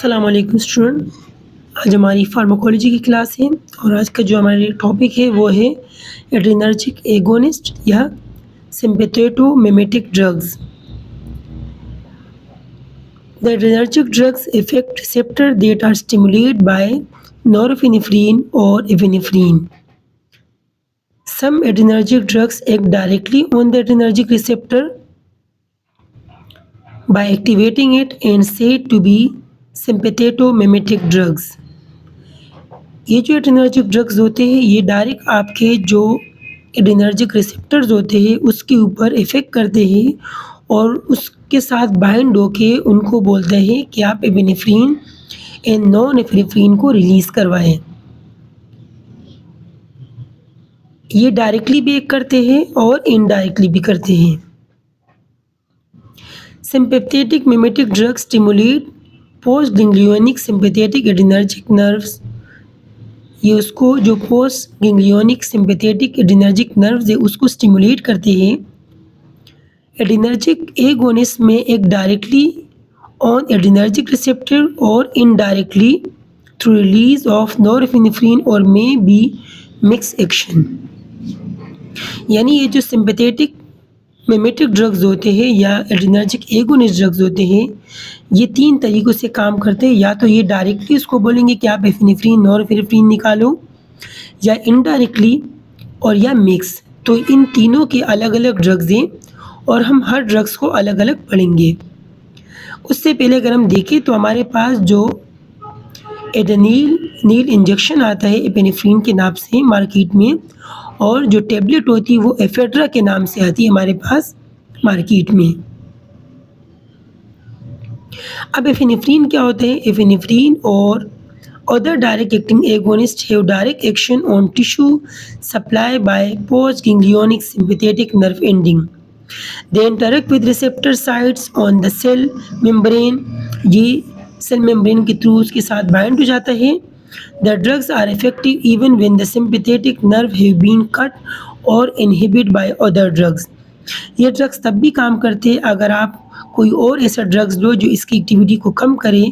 अस्सलाम वालेकुम स्टूडेंट। आज हमारी फार्माकोलॉजी की क्लास है और आज का जो हमारी टॉपिक है वो है एड्रेनर्जिक एगोनिस्ट या sympathomimetic drugs. The adrenergic drugs affect receptors that are stimulated by norepinephrine or epinephrine. Some adrenergic drugs act directly on the adrenergic receptor by activating it and said to be sympathetomimetic drugs. ये जो adrenergic drugs होते हैं ये direct आपके जो adrenergic receptors होते हैं उसके ऊपर इफ़ेक्ट करते हैं और उसके साथ बाइंड होके उनको बोलते हैं कि आप एपिनेफ्रीन एंड नॉन एपिनेफ्रीन को रिलीज़ करवाएं। ये डायरेक्टली भी एक्ट करते हैं और इनडायरेक्टली भी करते हैं। Sympathetic mimetic drugs stimulate post ganglionic sympathetic adrenergic nerves. ये उसको जो post ganglionic sympathetic adrenergic nerves है उसको स्टिमुलेट करते हैं। एड्रेनर्जिक एगोनिस्ट में एक डायरेक्टली ऑन एड्रेनर्जिक रिसेप्टर और indirectly through release of norepinephrine और मे बी मिक्स एक्शन। यानी ये जो सिम्पैथेटिक मिमेटिक ड्रग्स होते हैं या एड्रेनर्जिक एगोनिस्ट ड्रग्स होते हैं ये तीन तरीक़ों से काम करते हैं। या तो ये डायरेक्टली उसको बोलेंगे कि आप एपिनेफ्रिन नॉरएपिनेफ्रिन निकालो, या इनडायरेक्टली और या मिक्स। तो इन तीनों के अलग अलग ड्रग्स हैं और हम हर ड्रग्स को अलग अलग पढ़ेंगे। उससे पहले अगर हम देखें तो हमारे पास जो एड्रेनल इंजेक्शन आता है एपिनेफ्रिन के नाम से मार्केट में, और जो टेबलेट होती है वो एफेड्रा के नाम से आती है हमारे पास मार्केट में। अब एपिनेफ्रिन क्या होते हैं? एपिनेफ्रिन और other direct acting agonist have direct action on tissue supply by post ganglionic sympathetic nerve ending. They interact with receptor sites on the cell membrane. ये सेल मेम्ब्रेन के थ्रू उसके साथ बाइंड हो जाता है। The drugs are effective even when the sympathetic nerve have been cut or inhibited by other drugs. ये drugs तब भी काम करते हैं अगर आप कोई और ऐसा ड्रग्स लो जो इसकी एक्टिविटी को कम करे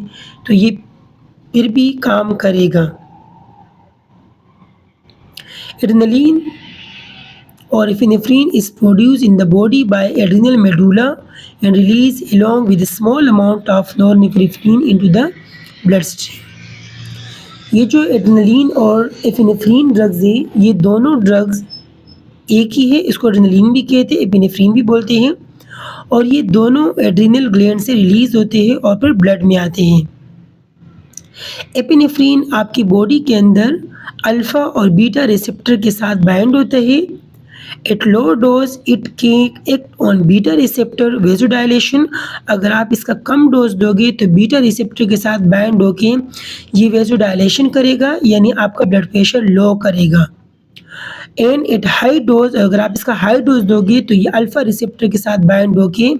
तो ये फिर भी काम करेगा। एड्रेनलिन और epinephrine is produced in the body by adrenal medulla and released along with a small amount of norepinephrine into the bloodstream. ये जो एड्रेनलिन और एपिनेफ्रिन ड्रग्स है ये दोनों ड्रग्स एक ही है। इसको एड्रेनलिन भी कहते हैं, एपिनेफ्रिन भी बोलते हैं, और ये दोनों एड्रिनल ग्लैंड से रिलीज होते हैं और फिर ब्लड में आते हैं। एपिनेफ्रिन आपकी बॉडी के अंदर अल्फ़ा और बीटा रिसेप्टर के साथ बाइंड होता है। At low dose it can act on beta receptor vasodilation. अगर आप इसका कम डोज दोगे तो बीटा रिसेप्टर के साथ बाइंड होके ये वेजोडाइलेशन करेगा, यानी आपका ब्लड प्रेशर लो करेगा। एंड एट हाई डोज, अगर आप इसका हाई डोज दोगे तो ये अल्फ़ा रिसेप्टर के साथ बाइंड होके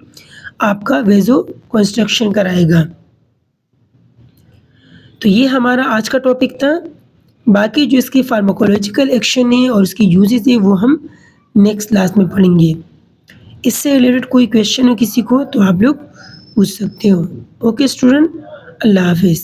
आपका वेजो कंस्ट्रक्शन कराएगा। तो ये हमारा आज का टॉपिक था। बाकी जो इसकी फार्माकोलॉजिकल एक्शन है और इसकी यूजेस है वो हम नेक्स्ट क्लास में पढ़ेंगे। इससे रिलेटेड कोई क्वेश्चन हो किसी को तो आप लोग पूछ सकते हो। ओके स्टूडेंट, अल्लाह हाफिज़।